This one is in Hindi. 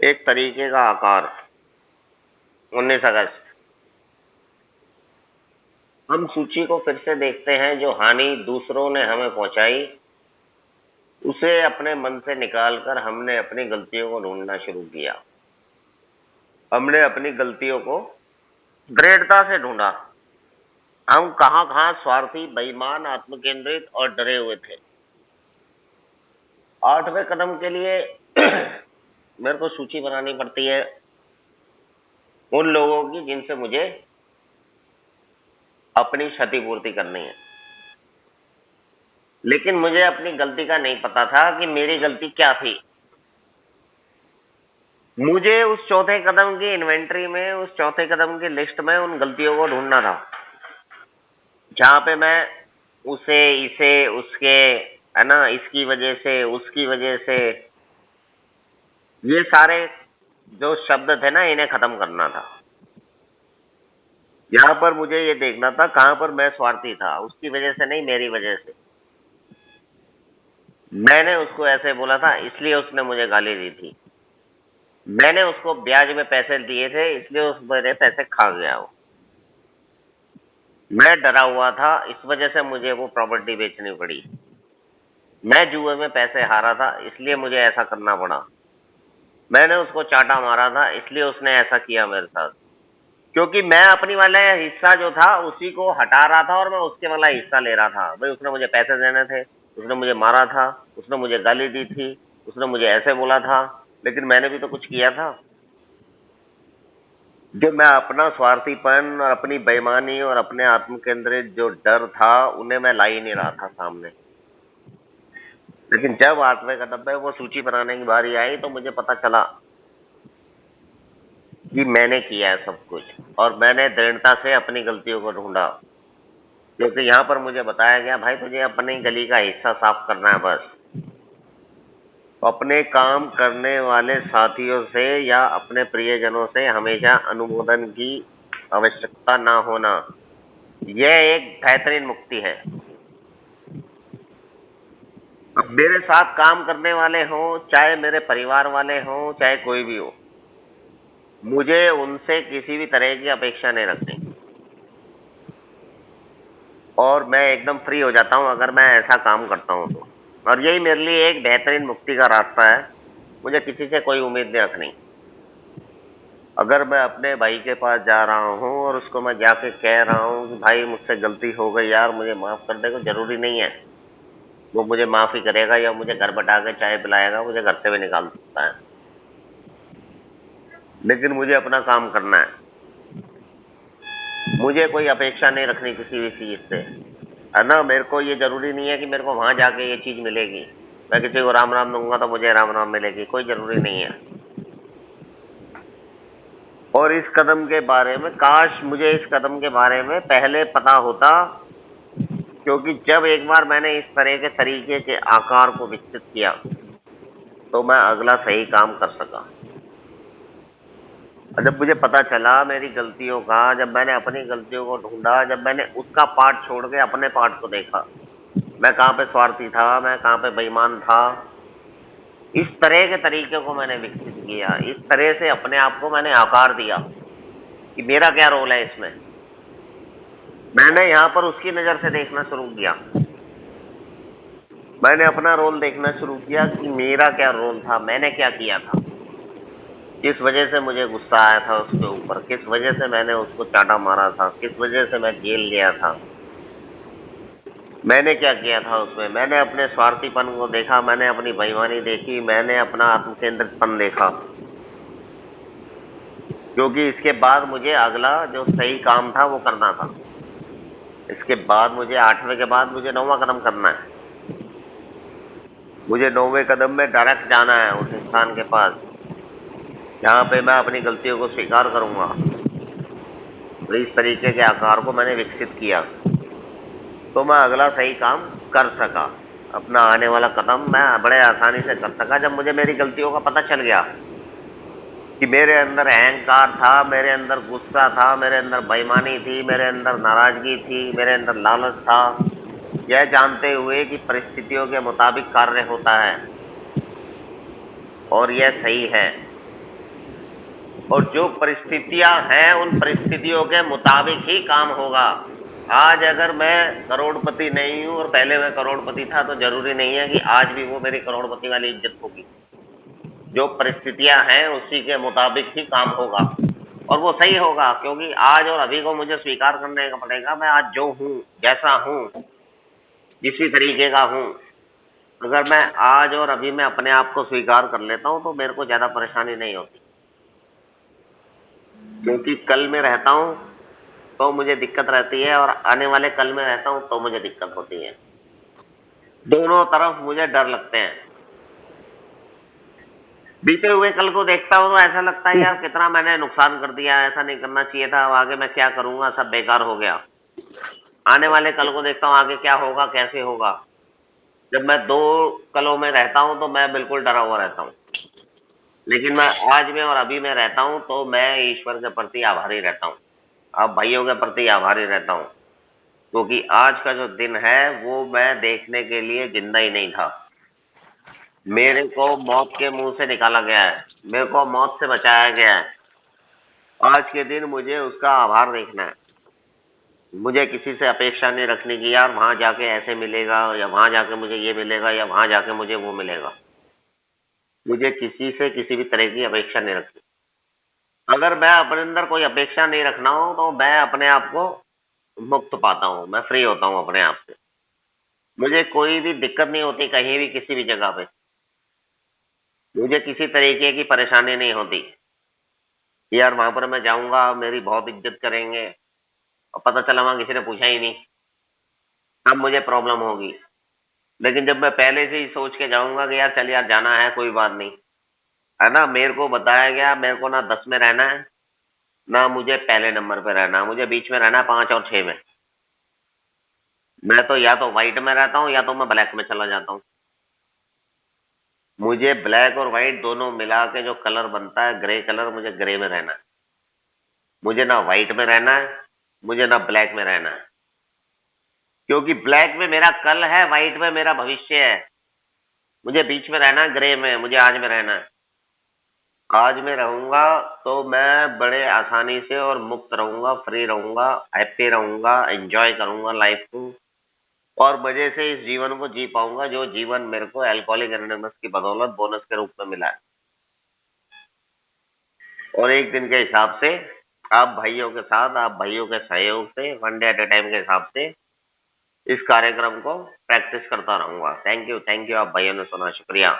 एक तरीके का आकार। 19 अगस्त। हम सूची को फिर से देखते हैं। जो हानि दूसरों ने हमें पहुंचाई उसे अपने मन से निकालकर हमने अपनी गलतियों को ढूंढना शुरू किया। हमने अपनी गलतियों को दृढ़ता से ढूंढा। हम कहां कहां स्वार्थी, बेईमान, आत्मकेंद्रित और डरे हुए थे। 8वें कदम के लिए मेरे को सूची बनानी पड़ती है उन लोगों की जिनसे मुझे अपनी क्षतिपूर्ति करनी है। लेकिन मुझे अपनी गलती का नहीं पता था कि मेरी गलती क्या थी। मुझे उस चौथे कदम की इन्वेंटरी में, उस चौथे कदम की लिस्ट में उन गलतियों को ढूंढना था जहां पे मैं उसे, इसे, उसके, है ना, इसकी वजह से, उसकी वजह से, ये सारे जो शब्द थे ना, इन्हें खत्म करना था। यहां पर मुझे ये देखना था कहां पर मैं स्वार्थी था, उसकी वजह से नहीं, मेरी वजह से। मैंने उसको ऐसे बोला था इसलिए उसने मुझे गाली दी थी। मैंने उसको ब्याज में पैसे दिए थे इसलिए उस मेरे पैसे खा गया वो। मैं डरा हुआ था, इस वजह से मुझे वो प्रॉपर्टी बेचनी पड़ी। मैं जुए में पैसे हारा था इसलिए मुझे ऐसा करना पड़ा। मैंने उसको चांटा मारा था इसलिए उसने ऐसा किया मेरे साथ। क्योंकि मैं अपनी वाला हिस्सा जो था उसी को हटा रहा था और मैं उसके वाला हिस्सा ले रहा था। भाई उसने मुझे पैसे देने थे, उसने मुझे मारा था, उसने मुझे गाली दी थी, उसने मुझे ऐसे बोला था, लेकिन मैंने भी तो कुछ किया था। जो मैं अपना स्वार्थीपन और अपनी बेईमानी और अपने आत्मकेंद्रित जो डर था उन्हें मैं ला ही नहीं रहा था सामने। लेकिन जब 8वें कदम पे वो सूची बनाने की बारी आई तो मुझे पता चला कि मैंने किया है सब कुछ और मैंने दृढ़ता से अपनी गलतियों को ढूंढा। क्योंकि यहाँ पर मुझे बताया गया भाई तुझे अपनी गली का हिस्सा साफ करना है बस। अपने काम करने वाले साथियों से या अपने प्रियजनों से हमेशा अनुमोदन की आवश्यकता ना होना, यह एक बेहतरीन मुक्ति है। अब मेरे साथ काम करने वाले हों, चाहे मेरे परिवार वाले हों, चाहे कोई भी हो, मुझे उनसे किसी भी तरह की अपेक्षा नहीं रखनी और मैं एकदम फ्री हो जाता हूं अगर मैं ऐसा काम करता हूं तो। और यही मेरे लिए एक बेहतरीन मुक्ति का रास्ता है। मुझे किसी से कोई उम्मीद नहीं रखनी। अगर मैं अपने भाई के पास जा रहा हूं और उसको मैं जाके कह रहा हूं कि भाई मुझसे गलती हो गई यार, मुझे माफ कर दे, जरूरी नहीं है वो मुझे माफ ही करेगा या मुझे घर बैठा के चाय पिलाएगा, मुझे घर से भी निकाल सकता है। लेकिन मुझे अपना काम करना है। मुझे कोई अपेक्षा नहीं रखनी किसी भी चीज से, है ना। मेरे को ये जरूरी नहीं है कि मेरे को वहां जाके ये चीज मिलेगी। मैं किसी को राम राम दूंगा तो मुझे राम राम मिलेगी, कोई जरूरी नहीं है। और इस कदम के बारे में, काश मुझे इस कदम के बारे में पहले पता होता, क्योंकि जब एक बार मैंने इस तरह के तरीके के आकार को विकसित किया तो मैं अगला सही काम कर सका। जब मुझे पता चला मेरी गलतियों का, जब मैंने अपनी गलतियों को ढूंढा, जब मैंने उसका पार्ट छोड़ के अपने पार्ट को देखा, मैं कहाँ पे स्वार्थी था, मैं कहाँ पे बेईमान था, इस तरह के तरीके को मैंने विकसित किया। इस तरह से अपने आप को मैंने आकार दिया कि मेरा क्या रोल है इसमें। मैंने यहाँ पर उसकी नजर से देखना शुरू किया। मैंने अपना रोल देखना शुरू किया कि मेरा क्या रोल था, मैंने क्या किया था, किस वजह से मुझे गुस्सा आया था उसके ऊपर, किस वजह से मैंने उसको चांटा मारा था, किस वजह से मैं जेल गया था, मैंने क्या किया था उसमें। मैंने अपने स्वार्थीपन को देखा, मैंने अपनी बेईमानी देखी, मैंने अपना आत्मकेंद्रितपन देखा। क्योंकि इसके बाद मुझे अगला जो सही काम था वो करना था। इसके बाद मुझे 8वें के बाद मुझे 9वां कदम करना है। मुझे 9वें कदम में डायरेक्ट जाना है उस इंसान के पास जहाँ पे मैं अपनी गलतियों को स्वीकार करूंगा। तो इस तरीके के आकार को मैंने विकसित किया तो मैं अगला सही काम कर सका। अपना आने वाला कदम मैं बड़े आसानी से कर सका जब मुझे मेरी गलतियों का पता चल गया कि मेरे अंदर अहंकार था, मेरे अंदर गुस्सा था, मेरे अंदर बेईमानी थी, मेरे अंदर नाराजगी थी, मेरे अंदर लालच था। यह जानते हुए कि परिस्थितियों के मुताबिक कार्य होता है और यह सही है, और जो परिस्थितियां हैं उन परिस्थितियों के मुताबिक ही काम होगा। आज अगर मैं करोड़पति नहीं हूं और पहले मैं करोड़पति था तो जरूरी नहीं है कि आज भी वो मेरी करोड़पति वाली इज्जत होगी। जो परिस्थितियां हैं उसी के मुताबिक ही काम होगा और वो सही होगा, क्योंकि आज और अभी को मुझे स्वीकार करने का पड़ेगा। मैं आज जो हूं, जैसा हूं, जिसी तरीके का हूं, अगर मैं आज और अभी में अपने आप को स्वीकार कर लेता हूं तो मेरे को ज्यादा परेशानी नहीं होती, क्योंकि कल में रहता हूं तो मुझे दिक्कत रहती है और आने वाले कल में रहता हूं तो मुझे दिक्कत होती है। दोनों तरफ मुझे डर लगते हैं। बीते हुए कल को देखता हूं तो ऐसा लगता है यार कितना मैंने नुकसान कर दिया, ऐसा नहीं करना चाहिए था, अब आगे मैं क्या करूंगा, सब बेकार हो गया। आने वाले कल को देखता हूं आगे क्या होगा, कैसे होगा। जब मैं दो कलों में रहता हूं तो मैं बिल्कुल डरा हुआ रहता हूं, लेकिन मैं आज में और अभी में रहता हूं तो मैं ईश्वर के प्रति आभारी रहता हूं, अब भाइयों के प्रति आभारी रहता हूं, क्योंकि आज का जो दिन है वो मैं देखने के लिए जिंदा ही नहीं था। मेरे को मौत के मुंह से निकाला गया है, मेरे को मौत से बचाया गया है। आज के दिन मुझे उसका आभार देखना है। मुझे किसी से अपेक्षा नहीं रखनी कि यार वहां जाके ऐसे मिलेगा या वहां जाके मुझे ये मिलेगा या वहां जाके मुझे वो मिलेगा। मुझे किसी से किसी भी तरह की अपेक्षा नहीं रखनी। अगर मैं अपने अंदर कोई अपेक्षा नहीं रखना हो तो मैं अपने आप को मुक्त पाता हूँ, मैं फ्री होता हूँ अपने आप से। मुझे कोई भी दिक्कत नहीं होती कहीं भी किसी भी जगह पे। मुझे किसी तरीके की परेशानी नहीं होती कि यार वहां पर मैं जाऊंगा मेरी बहुत इज्जत करेंगे और पता चला वहां किसी ने पूछा ही नहीं, तब मुझे प्रॉब्लम होगी। लेकिन जब मैं पहले से ही सोच के जाऊंगा कि यार चल यार जाना है कोई बात नहीं, है ना, मेरे को बताया गया मेरे को ना 10 में रहना है, ना मुझे पहले नंबर पे रहना है, मुझे बीच में रहना है 5 और 6 में। मैं तो या तो व्हाइट में रहता हूँ या तो मैं ब्लैक में चला जाता हूँ। मुझे ब्लैक और व्हाइट दोनों मिला के जो कलर बनता है ग्रे कलर, मुझे ग्रे में रहना है। मुझे ना व्हाइट में रहना है, मुझे ना ब्लैक में रहना है, क्योंकि ब्लैक में मेरा कल है, व्हाइट में मेरा भविष्य है। मुझे बीच में रहना है, ग्रे में, मुझे आज में रहना है। आज में रहूंगा तो मैं बड़े आसानी से और मुक्त रहूंगा, फ्री रहूंगा, हैप्पी रहूंगा, एंजॉय करूंगा लाइफ को और मजे से इस जीवन को जी पाऊंगा, जो जीवन मेरे को अल्कोहलिक एनोनिमस की बदौलत बोनस के रूप में मिला है। और एक दिन के हिसाब से आप भाइयों के साथ, आप भाइयों के सहयोग से, one day at A time के हिसाब से इस कार्यक्रम को प्रैक्टिस करता रहूंगा। थैंक यू आप भाइयों ने सुना, शुक्रिया।